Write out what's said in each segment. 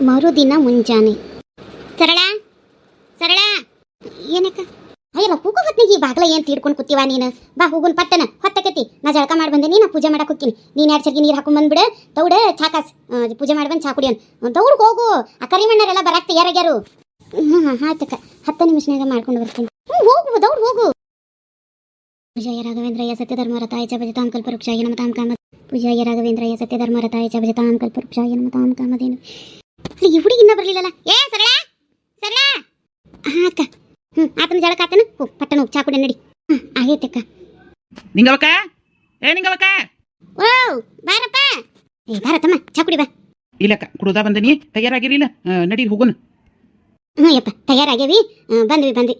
ಮರುದಿನ ಮುಂಜಾನೆ. ಸರಳ ಸರಳ ಏನಕ್ಕ? ಅಯ್ಯಲ್ಲ ಕೂಗು ಹೊತ್ತಿಗೆ ಈ ಬಾಗ್ಲ ಏನು ತೀಡ್ಕೊಂಡು ಕೂತೀವ ನೀನು? ಬಾ ಹೋಗುನ್ ಪಟ್ಟನ ಹೊತ್ತಕತಿ. ನಾ ಜಳಕ ಮಾಡಿ ಬಂದೇನಿ, ನಾ ಪೂಜೆ ಮಾಡಕ್ಕೆ ಹೋಗ್ತೀನಿ. ನೀನು 2 ಸರ್ಗಿ ನೀರು ಹಾಕೊಂಡ್ ಬಂದ್ಬಿಡು. ದೌಡ ಚಾಕಾಸ್ ಪೂಜೆ ಮಾಡಿ ಬಂದು ಚಾ ಕುಡಿಯೋನು. ದೌಡ್ ಹೋಗು. ಆ ಕರಿಮಣ್ಣರೆಲ್ಲ ಬರಾಕ್ ತಯಾರಾಗ್ಯಾರು. ಆಯ್ತಕ್ಕ, 10 ನಿಮಿಷನಾಗ ಮಾಡ್ಕೊಂಡು ಬರ್ತೀನಿ. ಹೋಗು, ದೌಡ್ ಹೋಗು. ಪೂಜಾಯ ರಾಘವೇಂದ್ರಯ್ಯ ಸತ್ಯಧರ್ಮರತಾಯ ಚ ಭಜತಾಂ ಕಲ್ಪವೃಕ್ಷಾಯ ನಮಃ ತಾಂ ಕಾಮ. ಪೂಜಾಯ ರಾಘವೇಂದ್ರಯ್ಯ ಸತ್ಯಧರ್ಮರತಾಯ ಚ ಭಜತಾಂ ಕಲ್ಪವೃಕ್ಷಾಯ ನಮಃ ತಾಂ ಕಾಮಧೇನು. ಈ ಹುಡುಗಿನ್ನ ಬರಲಿಲ್ಲಲ್ಲ. ಏ ಸರಳ ಸರಳ. ಅಕ್ಕ ಆತನ ಜಳಕ ಆತನ. ಪಟ್ಟಣ ಹೋಗಿ ಚಾ ಕುಡಿ ನಡಿ. ಆಗೈತಕ್ಕ. ನಿಂಗವಕ್ಕ, ಏ ನಿಂಗವಕ್ಕ. ಓ ಬಾರಪ್ಪ. ಏ ಬಾರತಮ್ಮ, ಚಾ ಕುಡಿ ಬಾ. ಇಲ್ಲಕ್ಕ, ಕುಡುದಾ ಬಂದನಿ. ತಯಾರಾಗಿರಿಲ್ಲ, ನಡಿ ಹೋಗೋಣ. ಯಪ್ಪ ತಯಾರಾಗ್ಯಾವಿ. ಬಂದ್ವಿ.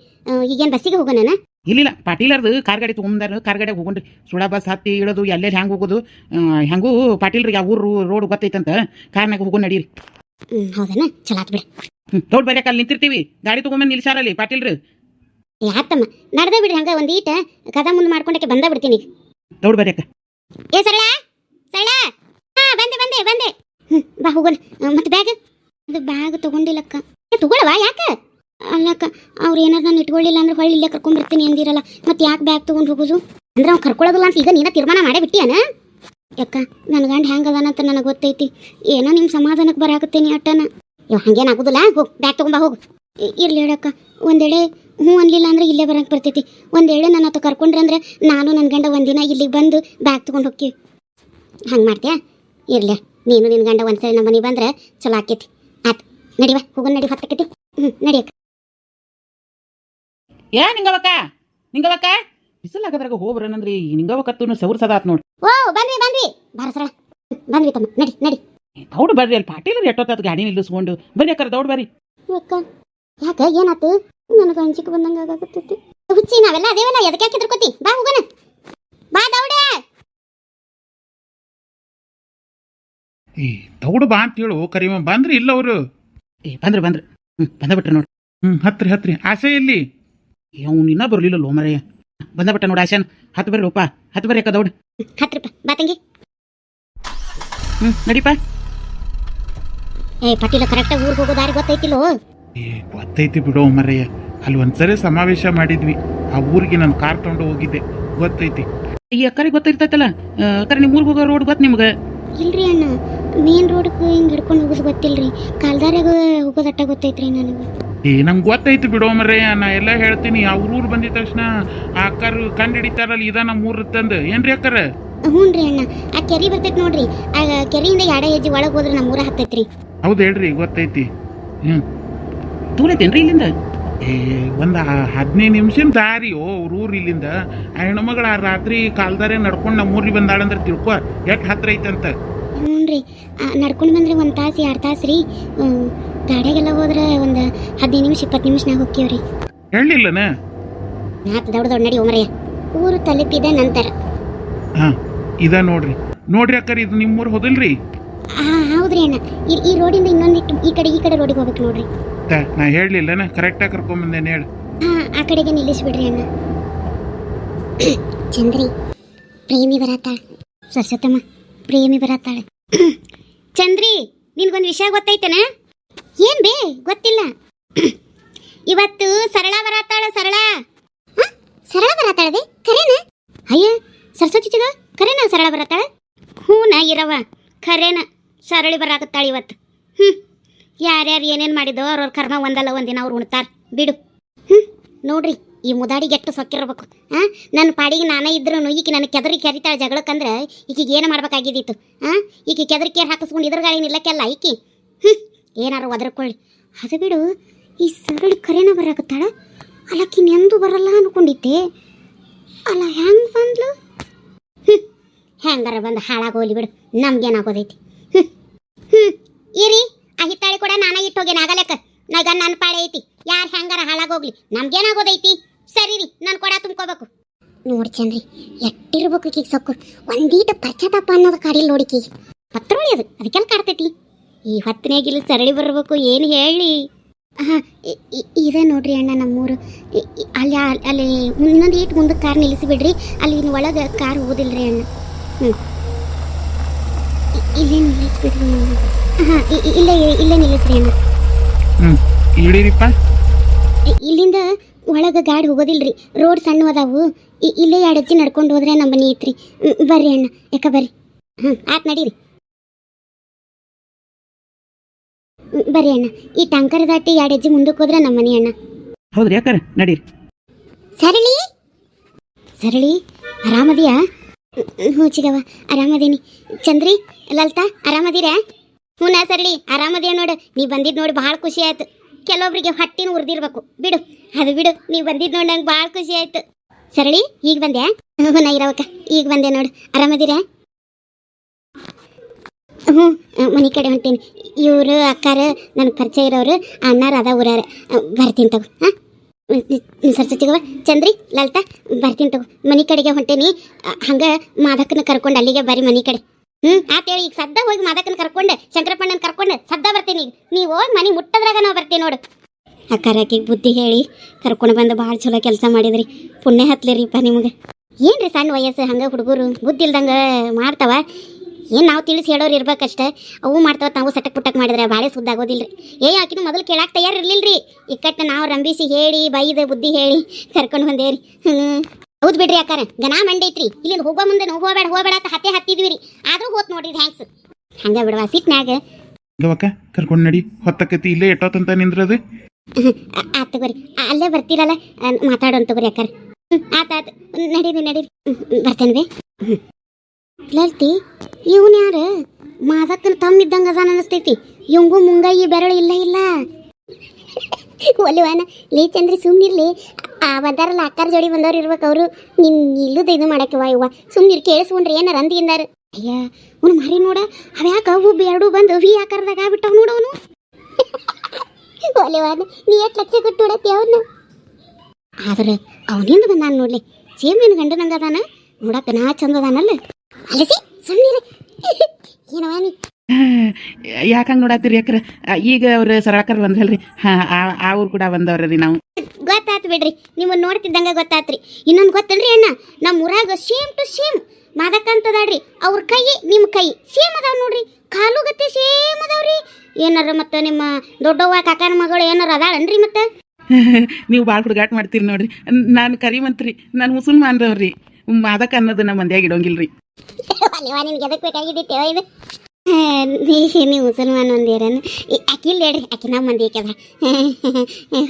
ಈಗೇನು ಬಸ್ಸಿಗೆ ಹೋಗೋಣ? ಇಲ್ಲಿಲ್ಲ, ಪಾಟೀಲರ್ದು ಕಾರ್ ಗಾಡಿ ತೊಗೊಂಬಂದಾರ. ಕಾರ್ ಗಾಡಿಯಾಗ ಹೋಗೋಣ್ರಿ. ಸುಡಾ ಬಸ್ ಹತ್ತಿ ಇಳೋದು ಎಲ್ಲೆಲ್ಲಿ ಹ್ಯಾಂಗೆ ಹೋಗೋದು. ಹೆಂಗೂ ಪಾಟೀಲ್ರಿಗೆ ಆ ಊರು ರೋಡ್ ಗೊತ್ತೈತಂತ ಕಾರ್ನಾಗ ಹೋಗೋಣ ನಡೀರಿ. ಹೌದನ, ಚಲೋ ಆತ್ ಬಿಡಿ. ದೊಡ್ಡ ಬರೀಕ ಅಲ್ಲಿ ನಿಂತಿರ್ತೀವಿ. ಗಾಡಿ ತೊಗೊಂಬಂದು ನಿಲ್ಸಾರಲ್ಲಿ ಪಾಟೀಲ್ರು. ಯಾತಮ್ಮ ನಡ್ದ ಬಿಡ್ರಿ. ಹಂಗ ಒಂದೀಟ ಕದ ಮುಂದೆ ಮಾಡ್ಕೊಂಡಕ್ಕೆ ಬಂದ ಬಿಡ್ತೀನಿ. ದೊಡ್ಡ ಬರೀಕ. ಏ ಸರಳ ಸರಳ. ಬಂದೆ. ಬಾ ಹೋಗೋಣ. ಮತ್ತೆ ಬ್ಯಾಗ್? ಅದು ಬ್ಯಾಗ್ ತಗೊಂಡಿಲ್ಲಕ್ಕ. ತಗೊಳವ? ಯಾಕೆ? ಅಲ್ಲಕ್ಕ, ಅವ್ರು ಏನಾರು ನಾನು ಇಟ್ಕೊಳ್ಳಿಲ್ಲ ಅಂದ್ರೆ ಹೊಳ್ಳಿ ಇಲ್ಲೇ ಕರ್ಕೊಂಡ್ಬರ್ತೀನಿ ಅಂದಿರಲ್ಲ. ಮತ್ತೆ ಯಾಕೆ ಬ್ಯಾಗ್ ತೊಗೊಂಡು ಹೋಗೋದು? ಅಂದ್ರೆ ಅವ್ನು ಕರ್ಕೊಳ್ಳೋದಿಲ್ಲ ಅಂತ ಈಗ ನೀನ ತೀರ್ಮಾನ ಮಾಡೇ ಬಿಟ್ಟಿಯಾನ? ಯಾಕ ನನ್ನ ಗಂಡ ಹೆಂಗೆ ಅದಾನಂತ ನನಗೆ ಗೊತ್ತೈತಿ. ಏನೋ ನಿಮ್ಮ ಸಮಾಧಾನಕ್ಕೆ ಬರಾಕತ್ತೇನಿ ಅಟ್ಟನ. ಹಂಗೇನಾಗೋದಿಲ್ಲ. ಹೋಗು, ಬ್ಯಾಗ್ ತೊಗೊಂಬ ಹೋಗು. ಇರ್ಲಿ ಹೇಳಕ್ಕ. ಒಂದೇಳೆ ಹ್ಞೂ ಅನ್ಲಿಲ್ಲ ಅಂದ್ರೆ ಇಲ್ಲೇ ಬರಂಗೆ ಬರ್ತೈತಿ. ಒಂದೇಳೆ ನನ್ನ ಹತ್ರ ಕರ್ಕೊಂಡ್ರೆ ಅಂದ್ರೆ ನಾನು ನನ್ನ ಗಂಡ ಒಂದಿನ ಇಲ್ಲಿಗೆ ಬಂದು ಬ್ಯಾಗ್ ತೊಗೊಂಡು ಹೋಗ್ತೀವಿ. ಹಂಗೆ ಮಾಡ್ತೀಯಾ? ಇರ್ಲಿ, ನೀನು ನಿನ್ನ ಗಂಡ ಒಂದ್ಸರಿ ನಮ್ಮ ಮನೆಗೆ ಬಂದ್ರೆ ಚಲೋ ಆಕೈತಿ. ಆಯ್ತು ನಡಿವ, ಹೋಗೋಣ ನಡಿ. ಹೊತ್ತಕೈತಿ. ನಡಿಯಕ್ಕ. ಯಾ ನಿಂಗವಕ್ಕ ಬಿಸಿಲಾಗದ್ರಾಗ ಹೋಗ್ಬರನಂದ್ರಿ. ನಿಂಗವಕ್ಕತ್ತು ಸೌರ್ ಸದಾತ್ ನೋಡಿ. ಓ ಬಂದ್ವಿ ಬಾರ ಸರಳ. ಬಂದ್ವಿ ತಮ್ಮ, ನಡಿ. ದೌಡ್ ಬರ್ರಿ. ಅಲ್ಲಿ ಪಾಟೀಲರು ಎಷ್ಟೊತ್ತ ಗಾಡಿ ನಿಲ್ಲಿಸ್ಕೊಂಡು ಬರ್ರಿ. ಅಕ್ಕ ದೌಡ್ ಬರ್ರಿ. ಅಕ್ಕ ಯಾಕ ಏನಾತು? ನನಗೆ ಅಂಜಿಕೆ ಬಂದಂಗ ಆಗಾಕತ್ತೈತಿ. ಹುಚ್ಚಿ ನಾವೆಲ್ಲ ಅದೇವಲ್ಲ, ಎದಕ್ಕೆ ಯಾಕೆ ಹೆದರ್ಕೋತಿ? ಬಾ ಹೋಗೋಣ. ಬಾ ದೌಡೆ. ಏ ದೌಡು ಬಾ ಅಂತ ಹೇಳು. ಕರಿಮ ಬಂದ್ರಿ ಇಲ್ಲ ಅವರು? ಬಂದ್ರಿ ಬಂದಬಿಟ್ರಿ ನೋಡಿ. ಹತ್ರಿ ಆಸೆ ಎಲ್ಲಿ? ಅವ್ನು ಇನ್ನೂ ಬರ್ಲಿಲ್ಲ ಲೋಮರಯ್ಯ. ಬಂದಬಿಟ್ಟ ನೋಡಿ ಆಶಾನ್. ಹತ್ತು ಬರ್ರಿ ಒಪ್ಪ, ಹತ್ತು ಬರ್ರಿ ಅಕ್ಕ ದೌಡ್. ಹತ್ರಪ್ಪ ಬಾ ತಂಗಿ. ನಡಿಪ. ಏ ಪಾಟೀಲ, ಕರೆಕ್ಟಾಗಿ ಊರಿಗೆ ಹೋಗೋ ದಾರಿ ಗೊತ್ತೈತಿಲ್ಲೋ? ಏ ಗೊತ್ತೈತಿ ಬಿಡೋ ಮರಯ್ಯ. ಅಲ್ಲಿ ಒಂದ್ಸರಿ ಸಮಾವೇಶ ಮಾಡಿದ್ವಿ. ಆ ಊರಿಗೆ ನಾನು ಕಾರ್ ತಗೊಂಡು ಹೋಗಿದ್ದೆ, ಗೊತ್ತೈತಿ. ಈ ಅಕ್ಕರಿಗೆ ಗೊತ್ತಿರ್ತೈತಲ್ಲ. ಅಕ್ಕರೆ ನಿಮ್ಮ ಊರಿಗೆ ಹೋಗೋ ರೋಡ್ ಗೊತ್ತು ನಿಮ್ಗೆ? ಇಲ್ರಿ ಅಣ್ಣ, ಮೇನ್ ರೋಡ್ಗೆ ಹಿಂಗೆ ಹಿಡ್ಕೊಂಡು ಹೋಗೋದು ಗೊತ್ತಿಲ್ರಿ. ಕಾಲ್ದಾರಾಗ ಹೋಗೋದಟ್ಟ ಗೊತ್ತೈತ್ರಿ ನನಗೆ. ಏ ನಂಗೆ ಗೊತ್ತೈತಿ ಬಿಡೋ ಮರಯ್ಯ. ನಾ ಎಲ್ಲ ಹೇಳ್ತೀನಿ. ಅವ್ರ ಊರು ಬಂದಿದ ತಕ್ಷಣ ಆ ಅಕ್ಕರು ಕಂಡು ಹಿಡಿತಾರಲ್ಲ, ಇದ ನಮ್ಮ ಊರು ತಂದು. ಏನ್ರಿ ಅಕ್ಕರ? ಹ್ಞೂ ರೀ ಅಣ್ಣ, ಆ ಕೆರೆ ಬರ್ತೈತಿ ನೋಡ್ರಿ. ಆ ಕೆರೆಯಿಂದ 2 ಹೆಜ್ಜೆ ಒಳಗೆ ಹೋದ್ರೆ ನಮ್ಮ ಊರ ಹತ್ತೈತ್ರಿ. ಹೌದು ಹೇಳ್ರಿ, ಗೊತ್ತೈತಿ. ದೂರ ಐತೇನ್ರಿ ಇಲ್ಲಿಂದ? ಏ ಒಂದು 15 ನಿಮಿಷದ ದಾರಿ ಅವ್ರ ಊರು ಇಲ್ಲಿಂದ. ಆ ಹೆಣ್ಮಗಳ ಆ ರಾತ್ರಿ ಕಾಲ್ದಾರೆ ನಡ್ಕೊಂಡು ನಮ್ಮ ಊರಿಗೆ ಬಂದಾಳಂದ್ರೆ ತಿಳ್ಕೊ ಎಷ್ಟು ಹತ್ರ ಐತಂತ. ಹ್ಞೂ ರೀ, ನಡ್ಕೊಂಡು ಬಂದ್ರೆ 1 ತಾಸು 2 ತಾಸು ರೀ. ಗಾಡಿಯಾಗೆಲ್ಲ ಹೋದ್ರೆ ಒಂದು 15 ನಿಮಿಷ 20 ನಿಮಿಷನಾಗ ಹೋಗ್ತೀವ್ರಿ. ಹೇಳಿಲ್ಲನ? ನಾಲ್ಕು ದೊಡ್ಡ ನಡಿ ಒಮರಯ್ಯ. ಊರು ತಲುಪಿದ ನಂತರ ಇದ ನೋಡ್ರಿ ಅಕ್ಕರಿ, ಇದು ನಿಮ್ಮೂರು ಹೋದಲ್ರಿ? ಹೌದ್ರಿ ಅಣ್ಣ. ಈ ರೋಡಿಂದ ಇನ್ನೊಂದಿಟ್ಟು ಈ ಕಡೆ ರೋಡಿಗೆ ಹೋಗ್ಬೇಕು ನೋಡ್ರಿ. ನಾ ಹೇಳಲಿಲ್ಲನ? ಕರೆಕ್ಟಾಗಿ ಕರ್ಕೊಂಬಂದೇನೆ ಹೇಳು. ಆ ಕಡೆಗೆ ನಿಲ್ಲಿಸ್ಬಿಡ್ರಿ ಅಣ್ಣ. ಚಂದ್ರಿ ಪ್ರೇಮಿ ಬರತ್ತಾಳೆ. ಸರ್ಸತ್ತಮ್ಮ ಪ್ರೇಮಿ ಬರತ್ತಾಳೆ. ಚಂದ್ರಿ, ನಿನ್ಗೊಂದು ವಿಷಯ ಗೊತ್ತೈತನ? ಏನ್ ಬೇ? ಗೊತ್ತಿಲ್ಲ. ಇವತ್ತು ಸರಳ ಬರತ್ತಾಳೆ. ಸರಳ ಬರತ್ತಾಳೆ? ಖರೇನ? ಅಯ್ಯ ಸರಸ್ವತಿ ಚಿಗ, ಖರೇನ ಸರಳ ಬರತ್ತಾಳೆ? ಹೂನ ಇರವ, ಖರೇನ ಸರಳಿ ಬರಾಕತ್ತಾಳೆ ಇವತ್ತು. ಯಾರ್ಯಾರು ಏನೇನು ಮಾಡಿದೋ ಅವ್ರವ್ರ ಕರ್ಮ ಒಂದಲ್ಲ ಒಂದಿನ ಅವ್ರು ಉಣ್ತಾರ ಬಿಡು. ನೋಡ್ರಿ, ಈ ಮುದಾಡಿಗೆ ಎಷ್ಟು ಸೊಕ್ಕಿರ್ಬೇಕು. ನನ್ನ ಪಾಡಿಗೆ ನಾನೇ ಇದ್ರು ಈಕೆ ನನ್ನ ಕೆದರಿ ಕೆರಿತಾಳೆ ಜಗಳಕ್ಕಂದ್ರೆ ಈಕಿಗೆ ಏನು ಮಾಡ್ಬೇಕಾಗಿದ್ದಿತ್ತು? ಈಕೆ ಕೆದರಿ ಕೇರ್ ಹಾಕಿಸ್ಕೊಂಡು ಇದ್ರ ಗಾಳಿ ನಿಲ್ಲಕ್ಕೆಲ್ಲ ಈಕಿ. ಏನಾರು ಒದರ್ಕೊಳ್ಳಿ. ಅದು ಬಿಡು, ಈ ಸರಳಿ ಕರೆನ ಬರಾಕತ್ತಾಳ. ಅಲ್ಲಕ್ಕಿನ್ ಎಂದು ಬರಲ್ಲ ಅನ್ಕೊಂಡಿದ್ದೆ. ಅಲ್ಲ ಹೆಂಗೆ ಬಂದ್ಲು? ಹೆಂಗಾರ ಬಂದು ಹಾಳಾಗೋಲಿ ಬಿಡು, ನಮ್ಗೇನಾಗೋದೈತಿ. ಇರಿ, ಆ ಹಿತ್ತಾಳಿ ಕೂಡ ನಾನ ಇಟ್ಟೋಗೇನ ಆಗಲೆಕ್ಕ. ನಾಗ ನನ್ನ ಪಾಳೆ ಐತಿ. ಯಾರು ಹೆಂಗಾರ ಹಾಳಾಗೋಗ್ಲಿ, ನಮ್ಗೇನಾಗೋದೈತಿ? ಸರಿ ರೀ, ನಾನು ಕೊಡ ತುಂಬ್ಕೋಬೇಕು. ನೋಡಿ ಚಂದ್ರಿ, ಎಟ್ಟಿರ್ಬೇಕು ಈಕಿಗೆ ಸೊಕ್ಕು. ಒಂದೀಟ ಪಶ್ಚಾತ್ತಾಪ ಅನ್ನೋದು ಕಾಡಿಲ್ ನೋಡಿಕಿ. ಪತ್ರೊಳಿ ಅದಕ್ಕೆಲ್ಲ ಕಾಡ್ತೈತಿ. ಈ ಹೊತ್ತನೇಗಿಲ್ಲ ಸರಳಿ ಬರಬೇಕು, ಏನು ಹೇಳಿ? ಇದೆ ನೋಡ್ರಿ ಅಣ್ಣ ನಮ್ಮೂರು. ಅಲ್ಲಿ ಇನ್ನೊಂದು ಈಟ್ ಮುಂದಕ್ಕೆ ಕಾರ್ ನಿಲ್ಲಿಸಿಬಿಡ್ರಿ. ಅಲ್ಲಿ ಒಳಗೆ ಕಾರ್ ಹೋಗೋದಿಲ್ರಿ ಅಣ್ಣ. ಇಲ್ಲೇ ನಿಲ್ಲಿಸ್ಬಿಡ್ರಿ. ಹಾಂ ಇಲ್ಲೇ ಇಲ್ಲೇ ನಿಲ್ಲಿಸ್ರಿ ಅಣ್ಣ. ಹ್ಞೂ ಇಡೀರಿಪ್ಪ. ಇಲ್ಲಿಂದ ಒಳಗೆ ಗಾಡಿ ಹೋಗೋದಿಲ್ರಿ, ರೋಡ್ ಸಣ್ಣ ಅದಾವು. ಇಲ್ಲೇ 2 ಹೆಜ್ಜೆ ನಡ್ಕೊಂಡು ಹೋದ್ರೆ ನಮ್ಮ ಮನೆ ಐತ್ರಿ. ಬರ್ರಿ ಅಣ್ಣ, ಯಾಕ ಬರ್ರಿ. ಆತ್ ನಡೀರಿ. ಬರ್ರಿ ಅಣ್ಣ, ಈ ಟ್ಯಾಂಕರ್ ದಾಟಿ 2 ಹೆಜ್ಜೆ ಮುಂದಕ್ಕೆ ಹೋದ್ರೆ ನಮ್ಮ ಮನೆ ಅಣ್ಣ. ಹೌದ್ರಿ ಯಾಕಾರ ನಡೀರಿ. ಸರಳಿ ಸರಳಿ ಆರಾಮದಿಯಾ? ಹ್ಞೂ ಚಿಗವ ಆರಾಮದೀನಿ. ಚಂದ್ರಿ ಲಲಿತಾ ಆರಾಮದಿರಾ? ಹ್ಞೂ ನಾ ಸರಳಿ ಆರಾಮದಿಯ ನೋಡು. ನೀ ಬಂದಿದ್ದು ನೋಡಿ ಭಾಳ ಖುಷಿ ಆಯ್ತು. ಕೆಲವೊಬ್ರಿಗೆ ಹೊಟ್ಟಿನ ಉರ್ದಿರ್ಬೇಕು ಬಿಡು, ಅದು ಬಿಡು. ನೀ ಬಂದಿದ್ದು ನೋಡಿ ನಂಗೆ ಭಾಳ ಖುಷಿ ಆಯ್ತು. ಸರಳಿ ಈಗ ಬಂದ್ಯಾ? ಹ್ಞೂ ನಾ ಇರವಕ್ಕ ಈಗ ಬಂದೆ ನೋಡು. ಆರಾಮದಿರಾ? ಹ್ಞೂ ಮನೆ ಕಡೆ ಹೊಂಟೀನಿ. ಇವರು ಅಕ್ಕಾರ ನನಗೆ ಪರಿಚಯ ಇರೋರು, ಅಣ್ಣಾರು ಅದ ಊರಾರ. ಬರ್ತೀನಿ ತಗೋ. ಹಾಂ ಸರ್ಸತಿಗವ ಚಂದ್ರಿ ಲಲಿತಾ ಬರ್ತೀನಿ ತಗೋ. ಮನೆ ಕಡೆಗೆ ಹೊಂಟೇನಿ. ಹಂಗೆ ಮಾದಕ್ಕನ ಕರ್ಕೊಂಡು ಅಲ್ಲಿಗೆ ಬರ್ರಿ ಮನೆ ಕಡೆ. ಆತೇಳಿ ಈಗ ಸದ್ದ ಹೋಗಿ ಮಾದಕ್ಕನ ಕರ್ಕೊಂಡು ಶಂಕರಪ್ಪಣ್ಣನ ಕರ್ಕೊಂಡು ಸದ್ದ ಬರ್ತೀನಿ. ಈಗ ನೀವು ಹೋಗಿ ಮನೆ ಮುಟ್ಟದ್ರಾಗ ನಾವು ಬರ್ತೀವಿ ನೋಡು. ಅಕ್ಕಾರಕಿಗೆ ಬುದ್ಧಿ ಹೇಳಿ ಕರ್ಕೊಂಡು ಬಂದು ಭಾಳ ಚಲೋ ಕೆಲಸ ಮಾಡಿದ್ರಿ. ಪುಣ್ಯ ಹತ್ಲಿರಿಪ್ಪ ನಿಮಗೆ. ಏನ್ರಿ ಸಣ್ಣ ವಯಸ್ಸು ಹಂಗೆ ಹುಡುಗರು ಬುದ್ಧಿ ಇಲ್ದಂಗೆ ಮಾಡ್ತಾವ. ಏನು ನಾವು ತಿಳಿಸಿ ಹೇಳೋರು ಇರ್ಬೇಕಷ್ಟೇ. ಅವು ಮಾಡ್ತಾವ, ತಾವು ಸಟಕ್ ಪುಟ್ಟಕ್ ಮಾಡಿದ್ರೆ ಭಾಳ ಸುದ್ದಾಗೋದಿಲ್ಲ ರೀ. ಆಕಿನ ಮೊದಲು ಕೇಳಕ್ಕೆ ತಯಾರು ಇರಲಿಲ್ಲ ರೀ. ಇಕ್ಕಟ್ಟು ನಾವು ರಂಬಿಸಿ ಹೇಳಿ ಬೈದು ಬುದ್ಧಿ ಹೇಳಿ ಕರ್ಕೊಂಡು ಬಂದೇವ್ರಿ. ಹೌದು ಬಿಡ್ರಿ ಅಕ್ಕಾರ, ಗನ ಮಂಡಿ ಐತ್ರಿ. ಇಲ್ಲಿಂದ ಹೋಗೋ ಮುಂದೆ ನಾವು ಹೋಗಬೇಡ ಅಂತ ಹತ್ತಿದ್ವಿ ರೀ. ಆದರೂ ಹೋತ್ ನೋಡ್ರಿ ಹ್ಯಾಂಕ್ಸ್ ಹಂಗೆ ಬಿಡವಾ ಸಿಟ್ನ್ಯಾಗ. ಗವಕ್ಕ ಕರ್ಕೊಂಡು ನಡಿ, ಹೊತ್ತಕತಿ ಇಲ್ಲೇ ಎಟ್ಟೋತಂತ ನಿಂದ್ರದು. ಆತ್ ತಗೋರಿ, ಅಲ್ಲೇ ಬರ್ತೀರಲ್ಲ ಮಾತಾಡೋಣ ತಗೋರಿ ಅಕ್ಕಾರ. ಆತಾತು ನಡೀರಿ ಬರ್ತೇನೆ ಬೇ. ಲಲ್ತಿ ಇವನು ಯಾರು? ಮಾದಕ್ಕನ ತಮ್ಮಿದ್ದಂಗೆ ಅದಾನ ಅನಿಸ್ತೈತಿ. ಇವಂಗೂ ಮುಂಗಾಯಿ ಬೆರಳು ಇಲ್ಲ. ಒಲಿವಾನ ಲೇ ಚಂದ್ರಿ ಸುಮ್ಮನಿರ್ಲಿ. ಬಂದಾರಲ್ಲ ಅಕ್ಕಾರ ಜೋಡಿ ಬಂದವ್ರು ಇರ್ಬೇಕು. ಅವರು ನಿನ್ನ ಇಲ್ಲದ ಇದು ಮಾಡಕ್ಕೆ ಇವ್ವ ಸುಮ್ಮನಿರ್. ಕೇಳಿಸ್ಕೊಂಡ್ರಿ ಏನಾರ ಅಂದಿದ್ದಾರೆ. ಅಯ್ಯ ಅವ್ನು ಮಾರಿ ನೋಡ, ಅವ್ಯಾಕ ಅವು ಎರಡು ಬಂದು ವಿ ಆಕಾರದಾಗ ಆಗ್ಬಿಟ್ಟವ್ ನೋಡವನು. ಒಲಿವಾನ ನೀ ಎಷ್ಟು ಲಕ್ಷ ಕೊಟ್ಟು ನೋಡತ್ತಿ ಅವನ್ನ. ಆದ್ರೆ ಅವನಿಂದ ಬಂದಾನ ನೋಡ್ಲಿ. ಸೇಮ್ ನಿನ್ನ ಗಂಡನಂಗ ಅದಾನ ನೋಡಕ್ಕ ನಾ ಚಂದ ಅದಾನಲ್ಲ. ಅಲಸಿ ಸುಮ್ಮನಿರ ಏನವ ನೀ ಯಾಕಂಗೆ ನೋಡತ್ತೀರಿ ಯಾಕ್ರ? ಈಗ ಅವ್ರು ಸರಳಕರ್ ಬಂದ್ರಲ್ರಿ, ಅವ್ರು ಕೂಡ ಬಂದವ್ರಿ. ನಾವು ಗೊತ್ತಾಯ್ತು ಬಿಡ್ರಿ, ನಿಮ್ಮನ್ನ ನೋಡ್ತಿದ್ದಂಗ ಗೊತ್ತಾತ್ರಿ. ಇನ್ನೊಂದು ಗೊತ್ತನ್ರಿ ಅಣ್ಣ, ನಮ್ಮ ಊರಾಗ ಸೇಮ್ ಟು ಸೇಮ್ ಮಾದಕ್ಕ ಅಂತದಾಡ್ರಿ. ಅವ್ರ ಕೈ ನಿಮ್ಮ ಕೈ ಸೇಮ್ ಅದಾವ ನೋಡ್ರಿ. ಕಾಲು ಗತಿ ಸೇಮ್ ಅದಾವ್ರಿ. ಏನಾರ ಮತ್ತೆ ನಿಮ್ಮ ದೊಡ್ಡವ್ವ ಕಾಕನ ಮಗಳು ಏನಾರ ಅದಾಳನ್ರಿ? ಮತ್ತೆ ನೀವು ಭಾಳ ಹುಡುಗಾಟ ಮಾಡ್ತೀರಿ ನೋಡ್ರಿ. ನಾನು ಕರಿಮಂತ್ರಿ, ನಾನು ಮುಸಲ್ಮಾನ್ರವ್ರಿ. ಮಾದಕ್ಕ ಅನ್ನೋದು ನಮ್ಮ ಮಂದ್ಯಾಗ ಇಡೋಂಗಿಲ್ರಿ. ನಿನ್ಗೆ ಎದಕ್ಕೆ ಬೇಕಾಗಿದ್ದಿತ್ತೇವ ಇದು? ನೀವು ಮುಸಲ್ಮಾನ್ ಒಂದೇರನು ಅಕ್ಕಿಲ್ಲ ಹೇಳ್ರಿ, ಅಕ್ಕಿ ನಮ್ಮ ಮಂದಿ ಆಕ್ಯದ.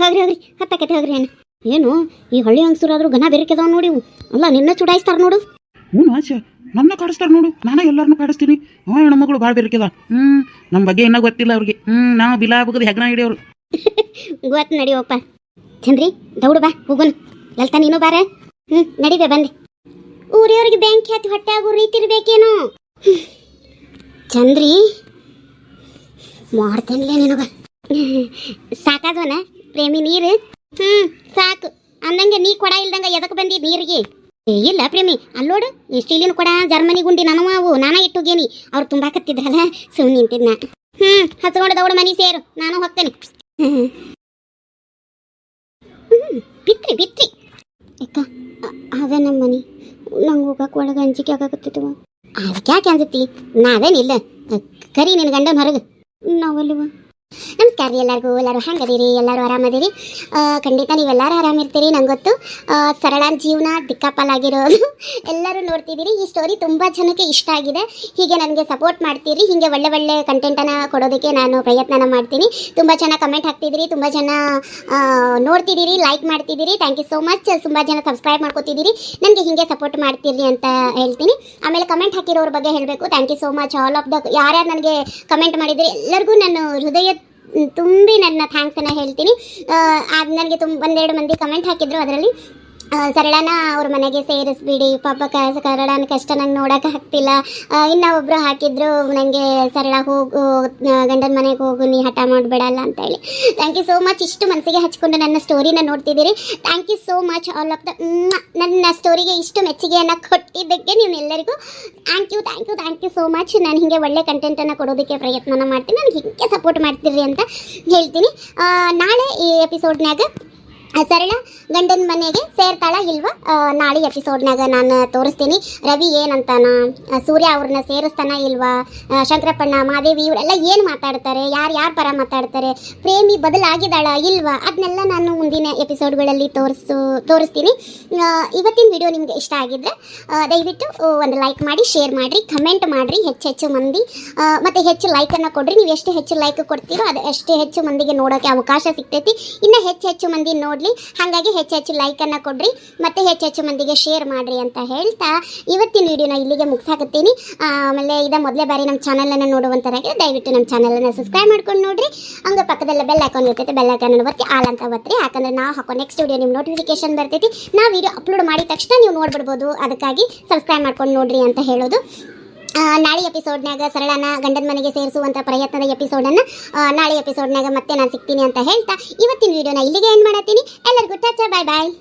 ಹೋಗ್ರಿ ಹತ್ತಕತೆ ಹೋಗ್ರಿ ಅಣ್ಣ. ಏನು ಈ ಹಳ್ಳಿ ಹಂಗಸರಾದ್ರೂ ಗನ ಬೆರಕೆದಾವ್ ನೋಡಿ. ಅಲ್ಲ ನಿನ್ನ ಚುಡಾಯಿಸ್ತಾರ ನೋಡು. ಹ್ಞೂ ಆಚೆ ನನ್ನ ಕಾಡಿಸ್ತಾರ ನೋಡು. ನಾನು ಎಲ್ಲರನ್ನೂ ಕಾಡಿಸ್ತೀನಿ. ಹೆಣ್ಮಗಳು ಭಾಳ ಬೆರಕೆದ. ನಮ್ಮ ಬಗ್ಗೆ ಏನೋ ಗೊತ್ತಿಲ್ಲ ಅವ್ರಿಗೆ. ನಾವು ಬಿಲಾ ಬುಗದ ಹೆಗ್ನ ಹಿಡಿಯೋರು. ಗೊತ್ತು ನಡಿಯಪ್ಪ. ಚಂದ್ರಿ ದೌಡು ಬಾ ಹೋಗೋಣ. ಲಲಿತಾ ನೀನು ಬಾರ. ನಡಿಬೇ ಬಂದೆ. ಊರಿಯವ್ರಿಗೆ ಬ್ಯಾಂಕ್ ಹತ್ತಿ ಹೊಟ್ಟೆ ಆಗೋ ರೀತಿ ಇರ್ಬೇಕೇನು? ಚಂದ್ರಿ ಮಾಡ್ತೇನೆ ನಿನಗ. ಸಾಕಾದ್ವನ ಪ್ರೇಮಿ ನೀರು? ಸಾಕು ಅಂದಂಗೆ ನೀ ಕೊಡ ಇಲ್ದಂಗ ಎದಕ್ಕೆ ಬಂದಿ ನೀರಿಗೆ? ಇಲ್ಲ ಪ್ರೇಮಿ ಅಲ್ಲೋಡು, ಸ್ಟೀಲಿನ ಕೊಡ ಜರ್ಮನಿ ಗುಂಡಿ ನನವ ಅವು ನಾನ ಇಟ್ಟೋಗೇನಿ. ಅವ್ರು ತುಂಬಾಕತ್ತಿದ್ರಲ್ಲ ಸುಮ್ಮನೆ ನಿಂತಿದ್ನ. ಹಚ್ಕೊಂಡು ದೌಡ ಮನಿ ಸೇರು, ನಾನು ಹೋಗ್ತೇನೆ. ಬಿತ್ರಿ ಅಕ್ಕ ಅದೇ ನಮ್ಮ ಮನಿ. ನಂಗೆ ಹೋಗಕ್ಕೆ ಒಳಗೆ ಅಂಜಿಕೆ ಆಗಾಕತ್ತಿದ್ವ. ಅದಕ್ಕೆ ಯಾಕೆ ಅನ್ಸತಿ? ನಾವೇನಿಲ್ಲ ಕರಿ ನಿನ್ನ ಗಂಡನ ಹೊರಗೆ ನಾವಲ್ವ. ನಮಸ್ಕಾರ ರೀ ಎಲ್ಲರಿಗೂ. ಎಲ್ಲರೂ ಹೆಂಗದಿರಿ? ಎಲ್ಲರೂ ಆರಾಮದಿರಿ? ಖಂಡಿತ ನೀವೆಲ್ಲರೂ ಆರಾಮಿರ್ತೀರಿ ನಂಗೆ ಗೊತ್ತು. ಸರಳ ಜೀವನ ದಿಕ್ಕಾಪಲ್ಲಾಗಿರೋದು ಎಲ್ಲರೂ ನೋಡ್ತಿದ್ದೀರಿ. ಈ ಸ್ಟೋರಿ ತುಂಬ ಜನಕ್ಕೆ ಇಷ್ಟ ಆಗಿದೆ. ಹೀಗೆ ನನಗೆ ಸಪೋರ್ಟ್ ಮಾಡ್ತೀರಿ. ಹೀಗೆ ಒಳ್ಳೆ ಕಂಟೆಂಟನ್ನು ಕೊಡೋದಕ್ಕೆ ನಾನು ಪ್ರಯತ್ನ ಮಾಡ್ತೀನಿ. ತುಂಬ ಜನ ಕಮೆಂಟ್ ಹಾಕ್ತಿದ್ದೀರಿ, ತುಂಬ ಜನ ನೋಡ್ತಿದ್ದೀರಿ, ಲೈಕ್ ಮಾಡ್ತಿದ್ದೀರಿ. Thank you so much. ತುಂಬ ಜನ ಸಬ್ಸ್ಕ್ರೈಬ್ ಮಾಡ್ಕೋತಿದ್ದೀರಿ. ನನಗೆ ಹೀಗೆ ಸಪೋರ್ಟ್ ಮಾಡ್ತೀರಿ ಅಂತ ಹೇಳ್ತೀನಿ. ಆಮೇಲೆ ಕಮೆಂಟ್ ಹಾಕಿರೋರ ಬಗ್ಗೆ ಹೇಳಬೇಕು. Thank you so much all of the ಯಾರ್ಯಾರು ನನಗೆ ಕಮೆಂಟ್ ಮಾಡಿದ್ದೀರಿ ಎಲ್ಲರಿಗೂ ನಾನು ಹೃದಯ ತುಂಬಿ ನನ್ನ ಥ್ಯಾಂಕ್ಸನ್ನು ಹೇಳ್ತೀನಿ. ನನಗೆ ಒಂದೆರಡು ಮಂದಿ ಕಮೆಂಟ್ ಹಾಕಿದ್ರು. ಅದರಲ್ಲಿ ಸರಳನ ಅವ್ರ ಮನೆಗೆ ಸೇರಿಸ್ಬಿಡಿ ಪಾಪ, ಸರಳನ ಕಷ್ಟ ನಂಗೆ ನೋಡೋಕೆ ಆಗ್ತಿಲ್ಲ. ಇನ್ನೂ ಒಬ್ಬರು ಹಾಕಿದ್ರು ನನಗೆ ಸರಳ ಹೋಗು ಗಂಡನ ಮನೆಗೆ ಹೋಗು, ನೀ ಹಠ ಮಾಡಬೇಡಲ್ಲ ಅಂತ ಹೇಳಿ. Thank you so much. ಇಷ್ಟು ಮನಸ್ಸಿಗೆ ಹಚ್ಕೊಂಡು ನನ್ನ ಸ್ಟೋರಿನ ನೋಡ್ತಿದ್ದೀರಿ. Thank you so much all of the. ನನ್ನ ಸ್ಟೋರಿಗೆ ಇಷ್ಟು ಮೆಚ್ಚುಗೆಯನ್ನು ಕೊಟ್ಟಿದ್ದಕ್ಕೆ ನೀವೆಲ್ಲರಿಗೂ ಥ್ಯಾಂಕ್ ಯು ಸೋ ಮಚ್. ನಾನು ಹೀಗೆ ಒಳ್ಳೆ ಕಂಟೆಂಟನ್ನು ಕೊಡೋದಕ್ಕೆ ಪ್ರಯತ್ನ ಮಾಡ್ತೀನಿ. ನನಗೆ ಹೀಗೆ ಸಪೋರ್ಟ್ ಮಾಡ್ತೀರಿ ಅಂತ ಹೇಳ್ತೀನಿ. ನಾಳೆ ಈ ಎಪಿಸೋಡ್ನಾಗ ಸರಳ ಗಂಡನ ಮನೆಗೆ ಸೇರ್ತಾಳ ಇಲ್ವಾ ನಾಳೆ ಎಪಿಸೋಡ್ನಾಗ ನಾನು ತೋರಿಸ್ತೀನಿ. ರವಿ ಏನಂತಾನ, ಸೂರ್ಯ ಅವ್ರನ್ನ ಸೇರಿಸ್ತಾನ ಇಲ್ವಾ, ಶಂಕರಪ್ಪಣ್ಣ ಮಾದೇವಿ ಇವರೆಲ್ಲ ಏನು ಮಾತಾಡ್ತಾರೆ, ಯಾರು ಪರ ಮಾತಾಡ್ತಾರೆ, ಪ್ರೇಮಿ ಬದಲಾಗಿದ್ದಾಳ ಇಲ್ವಾ, ಅದನ್ನೆಲ್ಲ ನಾನು ಮುಂದಿನ ಎಪಿಸೋಡ್ಗಳಲ್ಲಿ ತೋರಿಸ್ತೀನಿ. ಇವತ್ತಿನ ವಿಡಿಯೋ ನಿಮಗೆ ಇಷ್ಟ ಆಗಿದ್ರೆ ದಯವಿಟ್ಟು ಒಂದು ಲೈಕ್ ಮಾಡಿ, ಶೇರ್ ಮಾಡಿರಿ, ಕಮೆಂಟ್ ಮಾಡಿರಿ ಹೆಚ್ಚು ಮಂದಿ, ಮತ್ತು ಹೆಚ್ಚು ಲೈಕನ್ನು ಕೊಡ್ರಿ. ನೀವು ಎಷ್ಟು ಹೆಚ್ಚು ಲೈಕ್ ಕೊಡ್ತೀರೋ ಅದು ಅಷ್ಟೇ ಹೆಚ್ಚು ಮಂದಿಗೆ ನೋಡೋಕ್ಕೆ ಅವಕಾಶ ಸಿಗ್ತೈತಿ. ಇನ್ನು ಹೆಚ್ಚು ಮಂದಿ ನೋಡಲಿ, ಹಾಗಾಗಿ ಹೆಚ್ಚು ಲೈಕನ್ನು ಕೊಡ್ರಿ ಮತ್ತು ಹೆಚ್ಚು ಮಂದಿಗೆ ಶೇರ್ ಮಾಡಿರಿ ಅಂತ ಹೇಳ್ತಾ ಇವತ್ತಿನ ವಿಡಿಯೋನ ಇಲ್ಲಿಗೆ ಮುಗಿಸಾಕತ್ತೀನಿ. ಆಮೇಲೆ ಇದ ಮೊದಲೇ ಬಾರಿ ನಮ್ಮ ಚಾನಲನ್ನು ನೋಡುವಂಥರಾಗಿದೆ ದಯವಿಟ್ಟು ನಮ್ಮ ಚಾನಲನ್ನು ಸಬ್ಸ್ಕ್ರೈಬ್ ಮಾಡ್ಕೊಂಡು ನೋಡ್ರಿ. ಹಂಗೆ ಪಕ್ಕದಲ್ಲೇ ಬೆಲ್ ಐಕಾನ್ ಇರ್ತೈತೆ, ಬೆಲ್ ಐಕಾನ್ ಒತ್ತಿ ಆಲ್ ಅಂತ ಒತ್ತಿರಿ. ಯಾಕಂದ್ರೆ ನಾವು ಹಾಕೋ ನೆಕ್ಸ್ಟ್ ವಿಡಿಯೋ ನಿಮ್ಮ ನೋಟಿಫಿಕೇಶನ್ ಬರ್ತೈತಿ. ನಾವು ವಿಡಿಯೋ ಅಪ್ಲೋಡ್ ಮಾಡಿದ ತಕ್ಷಣ ನೀವು ನೋಡ್ಬಿಡ್ಬೋದು, ಅದಕ್ಕಾಗಿ ಸಬ್ಸ್ಕ್ರೈಬ್ ಮಾಡ್ಕೊಂಡು ನೋಡ್ರಿ ಅಂತ ಹೇಳೋದು. ನಾಳೆ ಎಪಿಸೋಡ್ನಾಗ ಸರಳನ ಗಂಡನ ಮನೆಗೆ ಸೇರಿಸುವಂಥ ಪ್ರಯತ್ನದ ಎಪಿಸೋಡನ್ನು ನಾಳೆ ಎಪಿಸೋಡ್ನಾಗ ಮತ್ತೆ ನಾನು ಸಿಗ್ತೀನಿ ಅಂತ ಹೇಳ್ತಾ ಇವತ್ತಿನ ವಿಡಿಯೋನ ಇಲ್ಲಿಗೆ ಎಂಡ್ ಮಾಡತ್ತೀನಿ. ಎಲ್ಲರಿಗೂ ಟಾಟಾ, ಬಾಯ್ ಬಾಯ್.